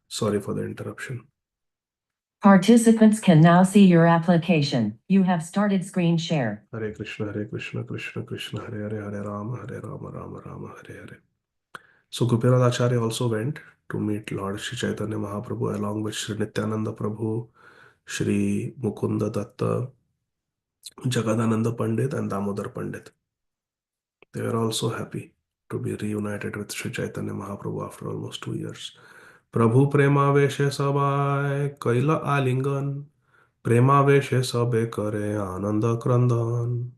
Sorry for the interruption. Participants can now see your application. You have started screen share. Hare Krishna, Krishna Krishna, Hare Hare, Hare Rama, Rama Rama, Hare Hare. So Gopinath Acharya also went to meet Lord Sri Chaitanya Mahaprabhu along with Sri Nityananda Prabhu, Sri Mukunda Datta, Jagadananda Pandit, and Damodar Pandit. They were also happy to be reunited with Sri Chaitanya Mahaprabhu after almost 2 years. Prabhu Premaveshe Sabai Kaila Alingan Premaveshe Sabe Kare Ananda Krandan.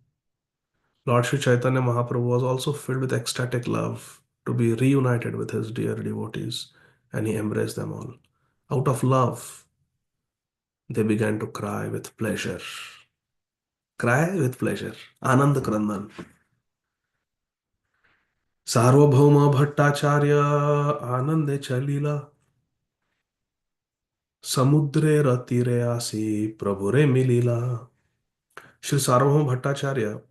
Lord Sri Chaitanya Mahaprabhu was also filled with ecstatic love to be reunited with his dear devotees, and he embraced them all. Out of love, they began to cry with pleasure. Cry with pleasure. Ananda Krandan. सार्वभौम भट्टाचार्य आनंदे चलीला समुद्रे तीरे आसी प्रभुरे मिलीला. Sri Sarvabhauma Bhattacharya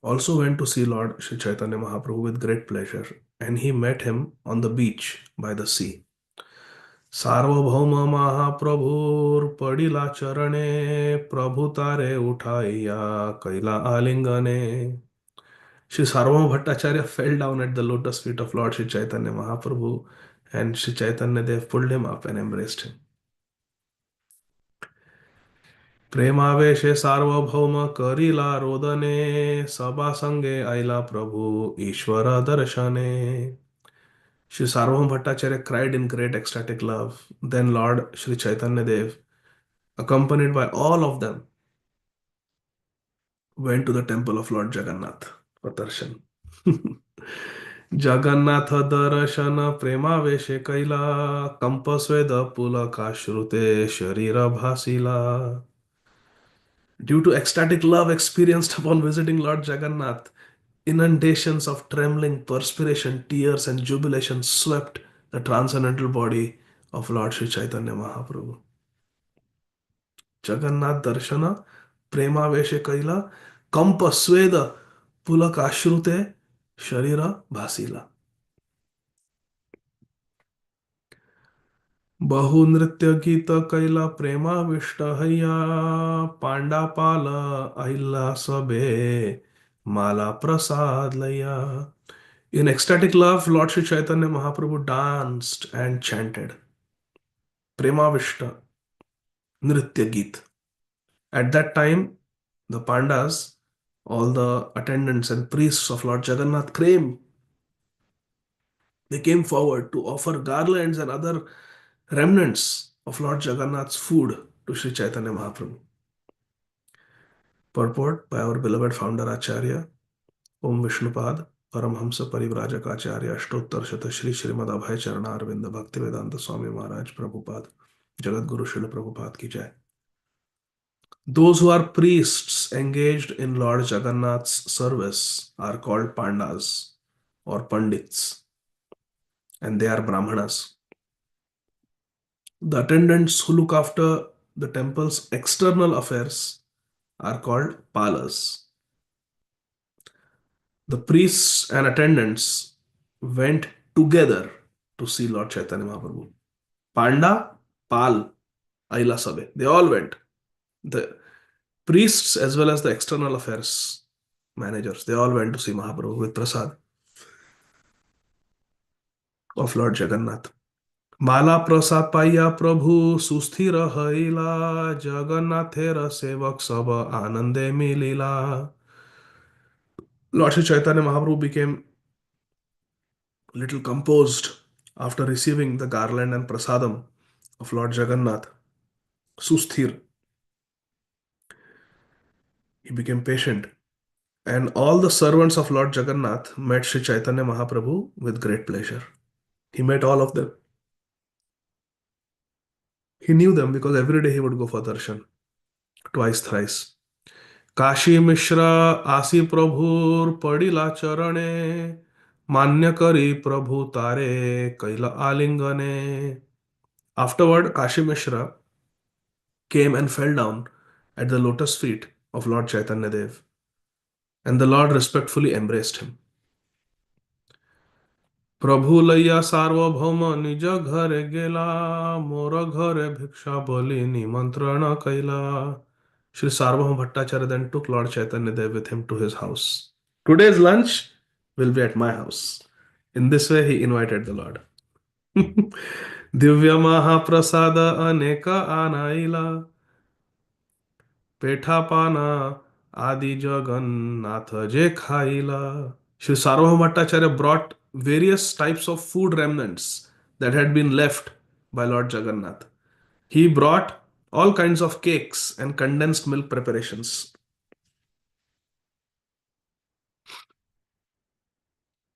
also went to see Lord Sri Chaitanya Mahaprabhu with great pleasure, and he met him on the beach by the sea. सार्वभौम महाप्रभुर पडिला चरणे प्रभु तारे उठाइया कैला आलिंगने. Sri Sarvabhauma Bhattacharya fell down at the lotus feet of Lord Sri Chaitanya Mahaprabhu, and Sri Chaitanya Dev pulled him up and embraced him. प्रेमावेशे सार्वभौम करिला रोदने सभा संगे आइला प्रभु ईश्वर दर्शने. Sri Sarvabhauma Bhattacharya cried in great ecstatic love. Then Lord Sri Chaitanya Dev, accompanied by all of them, went to the temple of Lord Jagannath for darshan. Jagannath दर्शन प्रेमावेशे कैला कंपस्वेद पुलकाश्रुते शरीर भासिला. Due to ecstatic love experienced upon visiting Lord Jagannath, inundations of trembling, perspiration, tears, and jubilation swept the transcendental body of Lord Sri Chaitanya Mahaprabhu. Jagannath Darshana Premaveshe Kaila Kampa Sweda Pulakashrute Sharira Bhasila. बहु नृत्य गीत कैला प्रेमाविष्ट हैया पांडापाल अहिला सबे माला prasad laya. In ecstatic love, Lord Sri Chaitanya Mahaprabhu danced and chanted Premavishta Nritya Geet. At that time, the Pandas, all the attendants and priests of Lord Jagannath came. They came forward to offer garlands and other remnants of Lord Jagannath's food to Sri Chaitanya Mahaprabhu. Purport by our beloved founder Acharya, Om Vishnupad, Paramhamsa Parivrajak Acharya, Ashtottar Shata Shri Srimad Abhay Charana Arvinda Bhaktivedanta Swami Maharaj Prabhupada, Jagat Guru Srila Prabhupada ki jai. Those who are priests engaged in Lord Jagannath's service are called Pandas or Pandits, and they are Brahmanas. The attendants who look after the temple's external affairs are called Palas. The priests and attendants went together to see Lord Chaitanya Mahaprabhu. Panda, Pal, Aila Sabe, they all went. The priests as well as the external affairs managers, they all went to see Mahaprabhu with prasad of Lord Jagannath. माला प्रसाद पाइया प्रभु सुस्थिर हईला जगन्नाथेर सेवक सब आनंदे मिलीला. Lord Sri Chaitanya Mahaprabhu became little composed after receiving the garland and prasadam of Lord Jagannath. Susthir. He became patient. And all the servants of Lord Jagannath met Sri Chaitanya Mahaprabhu with great pleasure. He met all of them. He knew them because every day he would go for darshan, twice, thrice. Kashi Mishra Asi Prabhur Padila Charane Manya Kari Prabhu Tare Kaila Alingane. Afterward, Kashi Mishra came and fell down at the lotus feet of Lord Chaitanya Dev, and the Lord respectfully embraced him. प्रभु लैया सार्वभौम निज घरे गेला, मोर घरे भिक्षा बोली निमंत्रण कैला. Sri Sarvabhauma Bhattacharya then took Lord Chaitanya Dev with him to his house. Today's lunch will be at my house. In this way, he invited the Lord. Divya महाप्रसाद अनेक आनाइला, पेठा पाना आदि जगन्नाथ जे खाइला. Sri Sarvabhauma Bhattacharya brought various types of food remnants that had been left by Lord Jagannath. He brought all kinds of cakes and condensed milk preparations.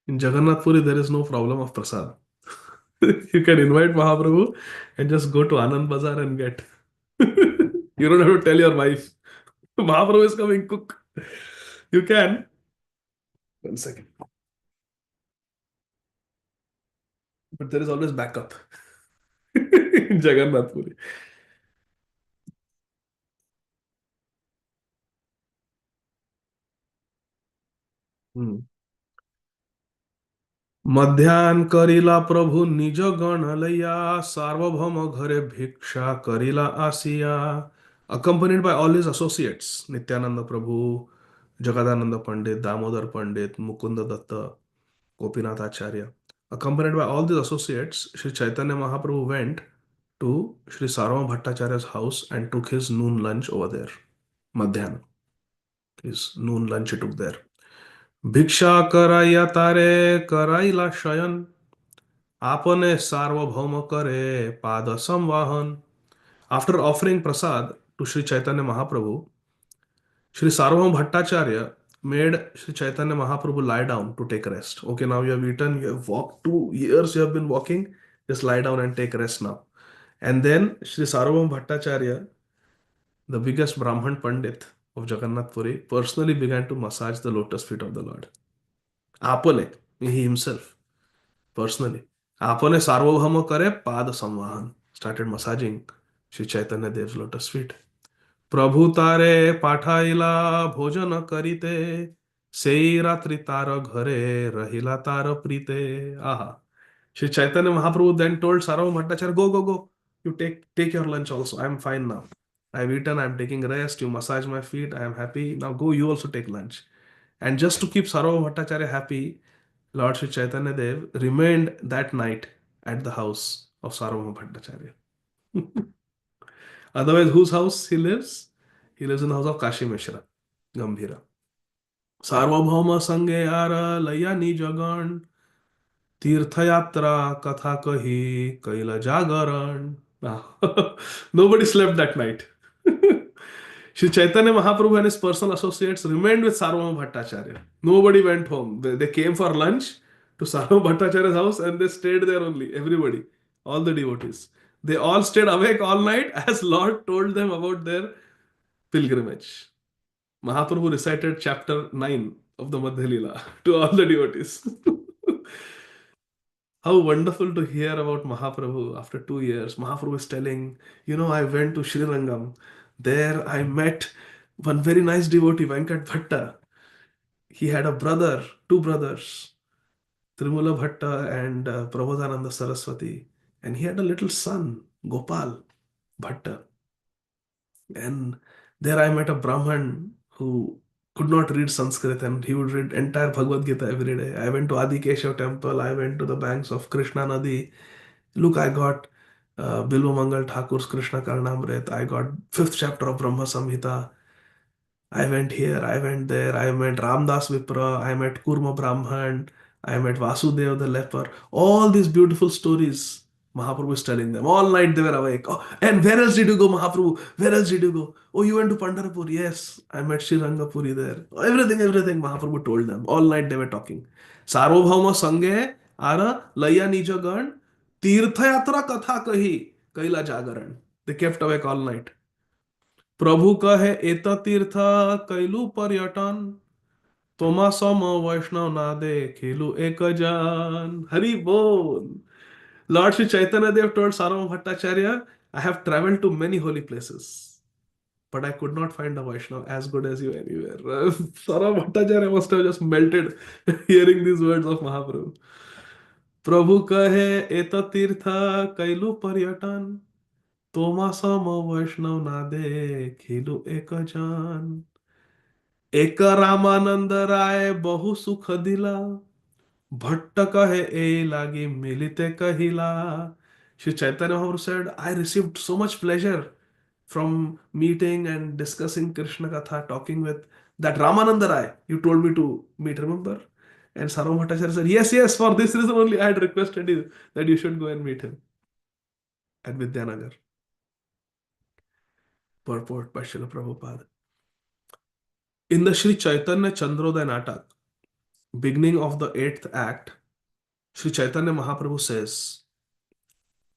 In Jagannath Puri, there is no problem of prasad. You can invite Mahaprabhu and just go to Anand Bazar and get. You don't have to tell your wife, Mahaprabhu is coming, cook. You can. One second. But there is always backup in Jagannath Puri. Hmm. मध्यान करिला प्रभु निज गण लैया, सार्वभौम घरे भिक्षा करिला आसिया. Accompanied by all his associates, Nityananda Prabhu, Jagadananda Pandit, Damodar Pandit, Mukunda Datta, Gopinath Acharya. Accompanied by all these associates, Sri Chaitanya Mahaprabhu went to Sri Sarvabhauma Bhattacharya's house and took his noon lunch over there. Madhyana. His noon lunch he took there. भिक्षा कराइया तारे कराइला शयन, आपने सार्वभौम करे पाद संवाहन. After offering prasad to Sri Chaitanya Mahaprabhu, Sri Sarvabhauma Bhattacharya made Sri Chaitanya Mahaprabhu lie down to take rest. Okay, now you have eaten, you have walked 2 years, you have been walking, just lie down and take rest now. And then Sri Sarvabhauma Bhattacharya, the biggest Brahman Pandit of Jagannath Puri, personally began to massage the lotus feet of the Lord. Apane, he himself, personally. Apane Sarvabhauma kare pad samvahan. Started massaging Sri Chaitanya Dev's lotus feet. प्रभु तारे पाठाइला भोजन करिते, सेई रात्रि तार घरे रहिला तार प्रीते. Aha. Sri Chaitanya Mahaprabhu then told Sarvabhauma Bhattacharya, go, go, go. You take your lunch also. I am fine now. I've eaten, I'm taking rest. You massage my feet. I am happy. Now go, you also take lunch. And just to keep Sarvabhauma Bhattacharya happy, Lord Sri Chaitanya Dev remained that night at the house of Sarvabhauma Bhattacharya. Otherwise, whose house he lives? He lives in the house of Kashi Mishra, Gambhira. सार्वभौम संगे are लैया निज गण, तीर्थयात्रा कथा कही कैल जागरण. Nobody slept that night. Sri Chaitanya Mahaprabhu and his personal associates remained with Sarvabhauma Bhattacharya. Nobody went home. They came for lunch to Sarvabhauma Bhattacharya's house and they stayed there only. Everybody, all the devotees. They all stayed awake all night as Lord told them about their pilgrimage. Mahaprabhu recited chapter 9 of the Madhya Lila to all the devotees. How wonderful to hear about Mahaprabhu after 2 years. Mahaprabhu is telling, I went to Sri Rangam. There I met one very nice devotee, Venkat Bhatta. He had a brother, two brothers, Trimula Bhatta and Prabodhananda Saraswati. And he had a little son, Gopal Bhatta. And there I met a Brahman who could not read Sanskrit and he would read entire Bhagavad Gita every day. I went to Adi Keshav temple. I went to the banks of Krishna Nadi. Look, I got Bilva Mangal Thakur's Krishna Karnamrit. I got fifth chapter of Brahma Samhita. I went here, I went there. I met Ramdas Vipra. I met Kurma Brahman. I met Vasudev the leper. All these beautiful stories Mahaprabhu is telling them. All night they were awake. Oh, and where else did you go, Mahaprabhu? Where else did you go? Oh, you went to Pandharpur. Yes, I met Sri Rangapuri there. Everything Mahaprabhu told them. All night they were talking. Sarvabhauma Sange Ara Laya Nijagan Tirthayatra Katha Kahi Kaila Jagaran. They kept awake all night. प्रभु कहे एत तीर्थ कैलु पर्यटन, तोमा सम वैष्णव नादे खेलु एक जान. Hari Bol. Lord Sri Chaitanya Dev told Sarvabhauma Bhattacharya, I have traveled to many holy places, but I could not find a Vaishnav as good as you anywhere. Sarvabhauma Bhattacharya must have just melted hearing these words of Mahaprabhu. प्रभु कहे एत तीर्थ कैलु पर्यटन, तोमा सम वैष्णव ना देखिलु एक जान। एक रामानंद राय बहु सुख दिला, भट्ट कहे ए लागी मिलिते कहिला. Sri Chaitanya Mahaprabhu said, I received so much pleasure from meeting and discussing Krishna Katha, talking with that Ramananda Rai you told me to meet, remember? And Sarvam Bhattacharya said, yes, yes, for this reason only I had requested you that you should go and meet him at Vidyanagar. Purport by Srila Prabhupada. In the Sri Chaitanya Chandrodaya Natak, beginning of the 8th act, Sri Chaitanya Mahaprabhu says,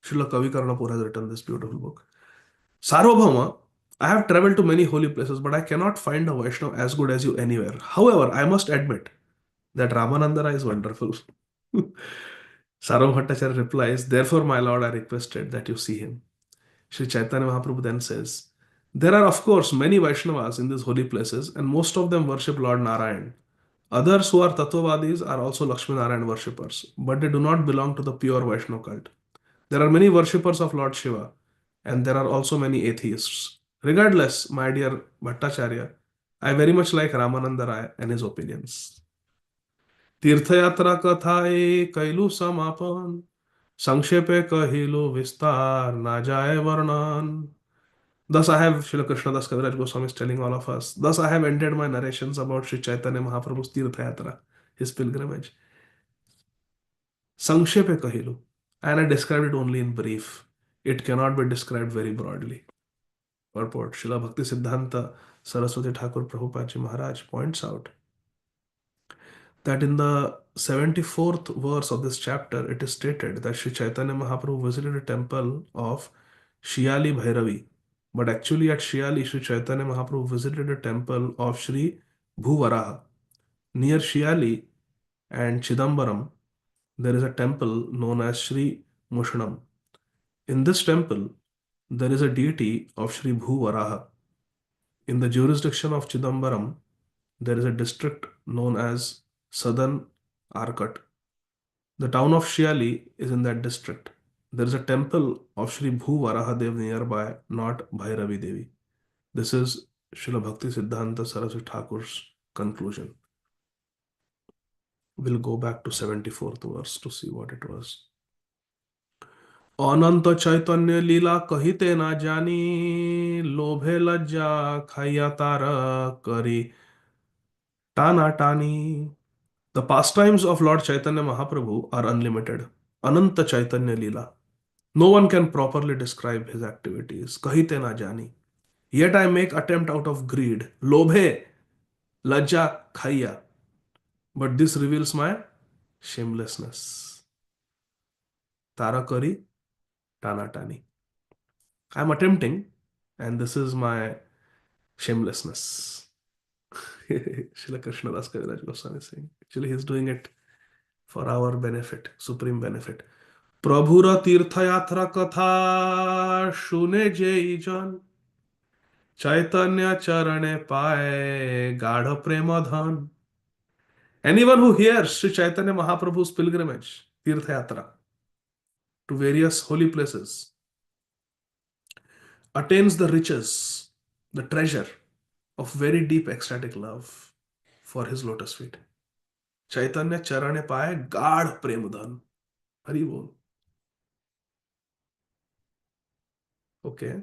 Srila Kavi Karnapur has written this beautiful book. Sarvabhauma, I have traveled to many holy places, but I cannot find a Vaishnava as good as you anywhere. However, I must admit that Ramanandara is wonderful. Sarvam Bhattacharya replies, therefore, my lord, I requested that you see him. Sri Chaitanya Mahaprabhu then says, there are, of course, many Vaishnavas in these holy places, and most of them worship Lord Narayan. Others who are Tattvavadis are also Lakshmi Narayan worshippers, but they do not belong to the pure Vaishnava cult. There are many worshippers of Lord Shiva, and there are also many atheists. Regardless, my dear Bhattacharya, I very much like Ramananda Rai and his opinions. तीर्थयात्रा कथाए कैलु समापन, संक्षेपे कहिलु विस्तार ना जाए वर्णन. Thus I have, Srila Krishnadas Kaviraj Goswami is telling all of us, thus I have ended my narrations about Sri Chaitanya Mahaprabhu's Tirthayatra, his pilgrimage. Sankshepe Kahilu. And I described it only in brief. It cannot be described very broadly. Purport. Srila Bhakti Siddhanta Saraswati Thakur Prabhupada Ji Maharaj points out that in the 74th verse of this chapter, it is stated that Sri Chaitanya Mahaprabhu visited a temple of Shiali Bhairavi. But actually, at Shiali, Sri Chaitanya Mahaprabhu visited a temple of Sri Bhuvaraha. Near Shiali and Chidambaram, there is a temple known as Sri Mushnam. In this temple, there is a deity of Sri Bhuvaraha. In the jurisdiction of Chidambaram, there is a district known as Southern Arcot. The town of Shiali is in that district. There is a temple of Sri Bhuvaraha Dev nearby, not Bhairavi Devi. This is Srila Bhakti Siddhanta Saraswati Thakur's conclusion. We'll go back to 74th verse to see what it was. अनंत चैतन्य लीला कहिते ना जानी, लोभे लज्जा खाइया तार करी टाना टानी. The pastimes of Lord Chaitanya Mahaprabhu are unlimited. Ananta Chaitanya Leela. No one can properly describe his activities. Kahite na jani. Yet I make attempt out of greed. Lobhe, lajja, khaya. But this reveals my shamelessness. Tara kari, tana tani. I am attempting, and this is my shamelessness. Srila Krishnadas Kaviraj Goswami is saying. Actually, he is doing it for our benefit, supreme benefit. प्रभुर तीर्थयात्रा कथा सुने JEE जन, चैतन्य चरणे पाए गाढ़ प्रेम धन. Anyone who hears Sri Chaitanya Mahaprabhu's pilgrimage, Tirthayatra, to various holy places, attains the riches, the treasure of very deep ecstatic love for his lotus feet. Chaitanya Charane Paye Gad Premudhan. Hari Bol. Okay.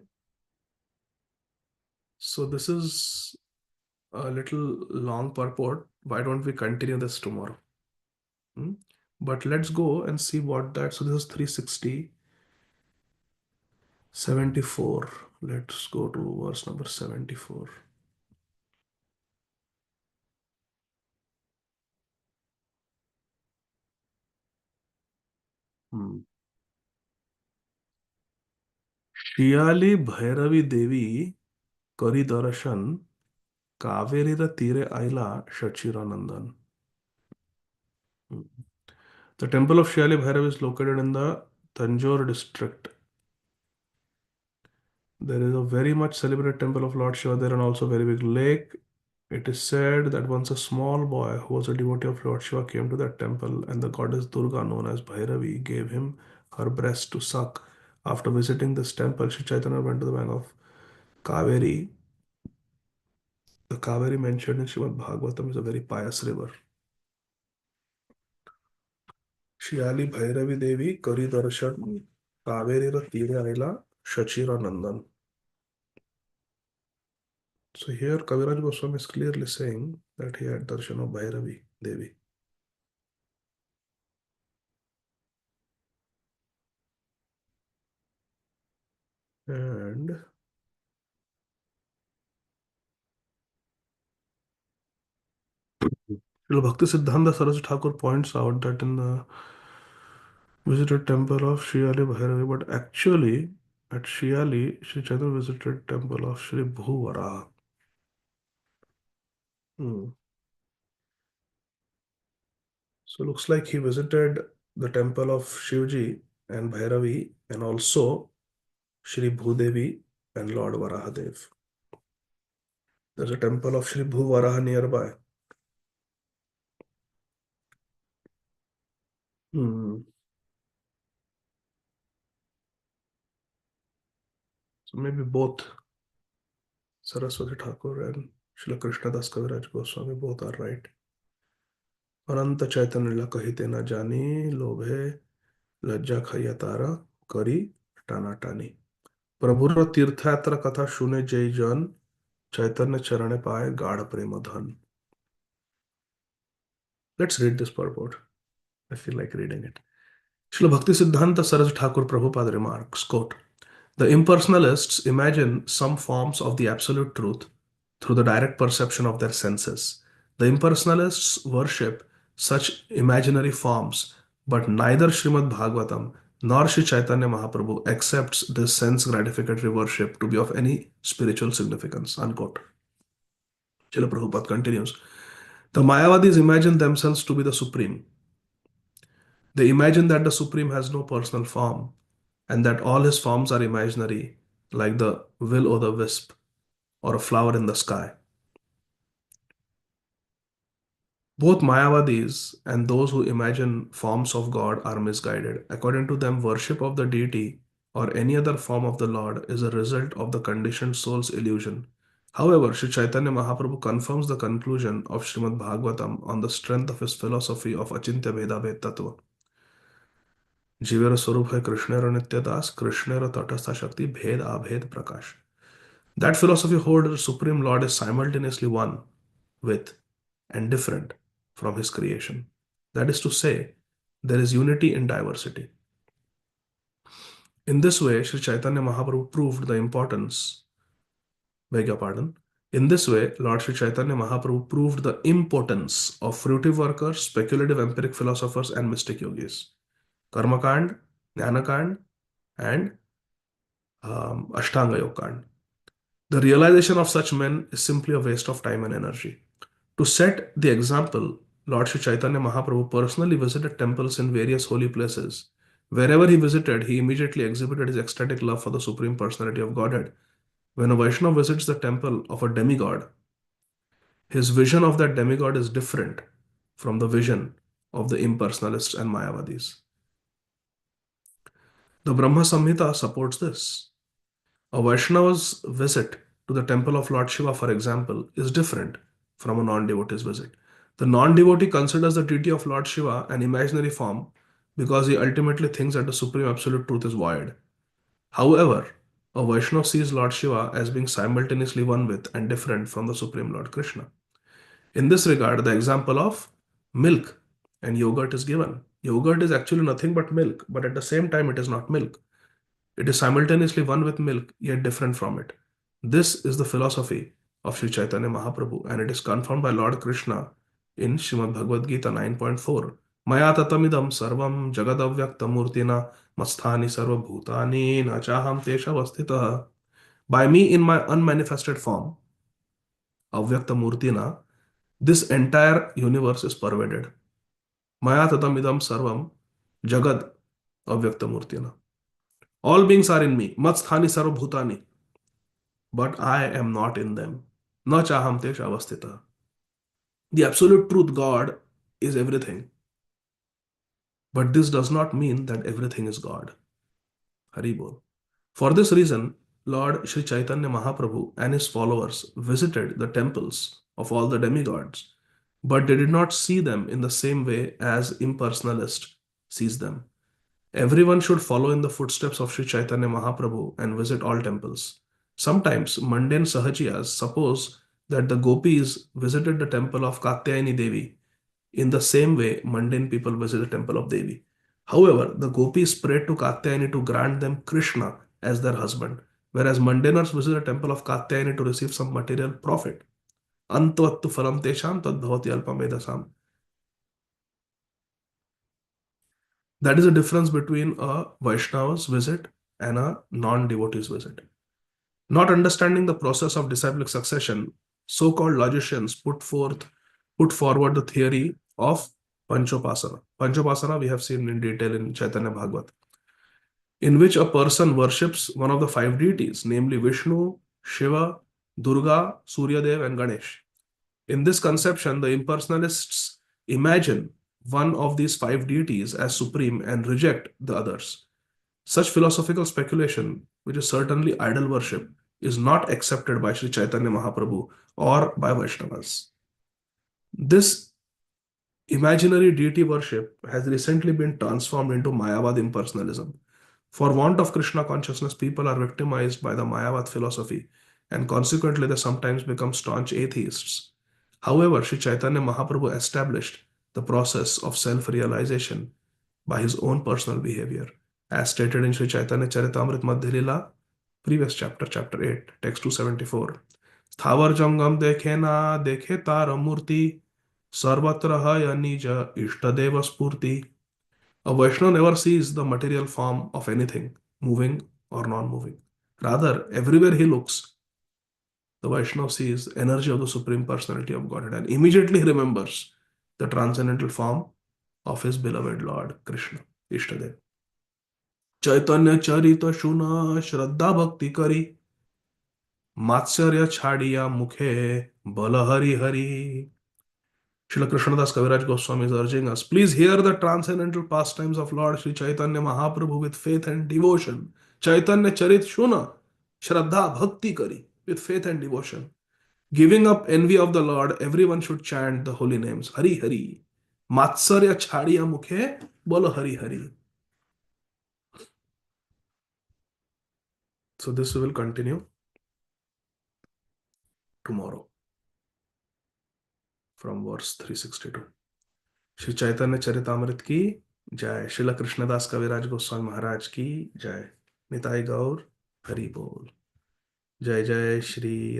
So this is a little long purport. Why don't we continue this tomorrow? But let's go and see what that. So this is 360, 74. Let's go to verse number 74. Shiyali Bhairavi देवी करी दर्शन कावेरीर तीरे आईला Shachiranandan. The temple of Shiali Bhairav is located in the Tanjore district. There is a very much celebrated temple of Lord Shiva there and also a very big lake It is said that once a small boy who was a devotee of Lord Shiva came to that temple, and the goddess Durga, known as Bhairavi, gave him her breast to suck. After visiting this temple, Sri Chaitanya went to the bank of Kaveri. The Kaveri mentioned in Srimad Bhagavatam is a very pious river. Shiyali Bhairavi देवी करी दर्शन कावेरी तीरे आईला Shachira Nandan. So here Kaviraj Goswami is clearly saying that he had darshan of Bhairavi Devi. And Srila Bhakti Siddhanta Saraswati Thakur points out that in the visited temple of Shri Ali Bhairavi, but actually at Shri Ali, Sri Chaitanya visited temple of Shri Bhuvara. So looks like he visited the temple of Shivji and Bhairavi and also Shri Bhudevi and Lord Varahadev. There's a temple of Shri Bhuvaraha nearby. So maybe both Saraswati Thakur and Srila Krishnadas Kaviraj Goswami both are right. अनंत चैतन्य लीला कहिते न जानी लोभे लज्जा खैया तारा करी टाना टानी प्रभुर तीर्थयात्रा कथा सुने जय जन चैतन्य चरण पाए गाढ़ प्रेम धन. Let's read this purport. I feel like reading it. Srila Bhakti Siddhanta Saraswati Thakur Prabhupada remarks, quote, the impersonalists imagine some forms of the absolute truth through the direct perception of their senses. The impersonalists worship such imaginary forms, but neither Srimad Bhagavatam nor Sri Chaitanya Mahaprabhu accepts this sense gratificatory worship to be of any spiritual significance. Unquote. Srila Prabhupada continues. The Mayavadis imagine themselves to be the Supreme. They imagine that the Supreme has no personal form and that all his forms are imaginary, like the will o' the wisp or a flower in the sky. Both Mayavadis and those who imagine forms of God are misguided. According to them, worship of the deity or any other form of the Lord is a result of the conditioned soul's illusion. However, Sri Chaitanya Mahaprabhu confirms the conclusion of Srimad Bhagavatam on the strength of his philosophy of Achintya Bheda Tattva. जीवेर स्वरूप है कृष्णेर नित्य दास कृष्णेर तटस्थ शक्ति भेद अभेद प्रकाश. That philosophy holds the Supreme Lord is simultaneously one with and different from his creation. That is to say, there is unity in diversity. In this way, Sri Chaitanya Mahaprabhu proved the importance, beg your pardon. In this way, Lord Sri Chaitanya Mahaprabhu proved the impotence of fruitive workers, speculative empiric philosophers, and mystic yogis. Karmakand, Jnanakand, and Ashtanga Yoga. The realization of such men is simply a waste of time and energy. To set the example, Lord Sri Chaitanya Mahaprabhu personally visited temples in various holy places. Wherever he visited, he immediately exhibited his ecstatic love for the Supreme Personality of Godhead. When a Vaishnava visits the temple of a demigod, his vision of that demigod is different from the vision of the impersonalists and Mayavadis. The Brahma Samhita supports this. A Vaishnava's visit to the temple of Lord Shiva, for example, is different from a non-devotee's visit. The non-devotee considers the deity of Lord Shiva an imaginary form because he ultimately thinks that the supreme absolute truth is void. However, a Vaishnava sees Lord Shiva as being simultaneously one with and different from the Supreme Lord Krishna. In this regard, the example of milk and yogurt is given. Yogurt is actually nothing but milk, but at the same time, it is not milk. It is simultaneously one with milk, yet different from it. This is the philosophy of Sri Chaitanya Mahaprabhu, and it is confirmed by Lord Krishna in Srimad Bhagavad Gita 9.4. Maya tatamidam sarvam jagadavyaktamurtina masthani sarvabhutani nachaham teshavastitah. By me in my unmanifested form, avyaktamurtina, this entire universe is pervaded. Maya tatamidam sarvam jagad avyaktamurtina. All beings are in me, matsthani sarvabhutani, but I am not in them. न चाहम तेष अवस्थितः. The absolute truth, God, is everything. But this does not mean that everything is God. Hari Bol. For this reason, Lord Sri Chaitanya Mahaprabhu and his followers visited the temples of all the demigods, but they did not see them in the same way as impersonalist sees them. Everyone should follow in the footsteps of Sri Chaitanya Mahaprabhu and visit all temples. Sometimes mundane sahajiyas suppose that the gopis visited the temple of Katyayani Devi in the same way mundane people visit the temple of Devi. However, the gopis prayed to Katyayani to grant them Krishna as their husband, whereas mundaners visit the temple of Katyayani to receive some material profit. Antvattu phalam tesham tadbhavati alpamedasam. That is the difference between a Vaishnava's visit and a non-devotee's visit. Not understanding the process of disciplic succession, so-called logicians put forward the theory of Panchopasana. Panchopasana we have seen in detail in Chaitanya Bhagavat, in which a person worships one of the five deities, namely Vishnu, Shiva, Durga, Suryadev, and Ganesh. In this conception, the impersonalists imagine one of these five deities as supreme and reject the others. Such philosophical speculation, which is certainly idol worship, is not accepted by Sri Chaitanya Mahaprabhu or by Vaishnavas. This imaginary deity worship has recently been transformed into Mayavad impersonalism. For want of Krishna consciousness, people are victimized by the Mayavad philosophy, and consequently, they sometimes become staunch atheists. However, Sri Chaitanya Mahaprabhu established the process of self realization by his own personal behavior, as stated in Sri Chaitanya Charitamrita Madhya Lila, previous chapter, chapter 8, text 274. स्थावर जंगम देखे ना देखे तार मूर्ति सर्वत्र है निज इष्टदेव स्फूर्ति. A Vaishnava never sees the material form of anything, moving or non-moving. Rather, everywhere he looks, the Vaishnava sees energy of the Supreme Personality of Godhead and immediately remembers the transcendental form of his beloved Lord Krishna, Ishtadev. चैतन्य चरित सुना श्रद्धा भक्ति करी मात्सर्य छाड़िया मुखे बल Hari Hari. Srila Krishnadas Kaviraj Goswami is urging us, please hear the transcendental pastimes of Lord Sri Chaitanya Mahaprabhu with faith and devotion. Chaitanya Charit Shuna, Shraddha Bhakti Kari, with faith and devotion. Giving up envy of the Lord, everyone should chant the holy names, Hari Hari. Matsarya Chhadiya Mukhe, Bolo Hari Hari. So this we will continue tomorrow from verse 362. Shri Chaitanya Charitamrita की जय. श्रील कृष्णदास कविराज गोस्वामी महाराज की जय. निताई गौर हरि बोल. जय जय श्री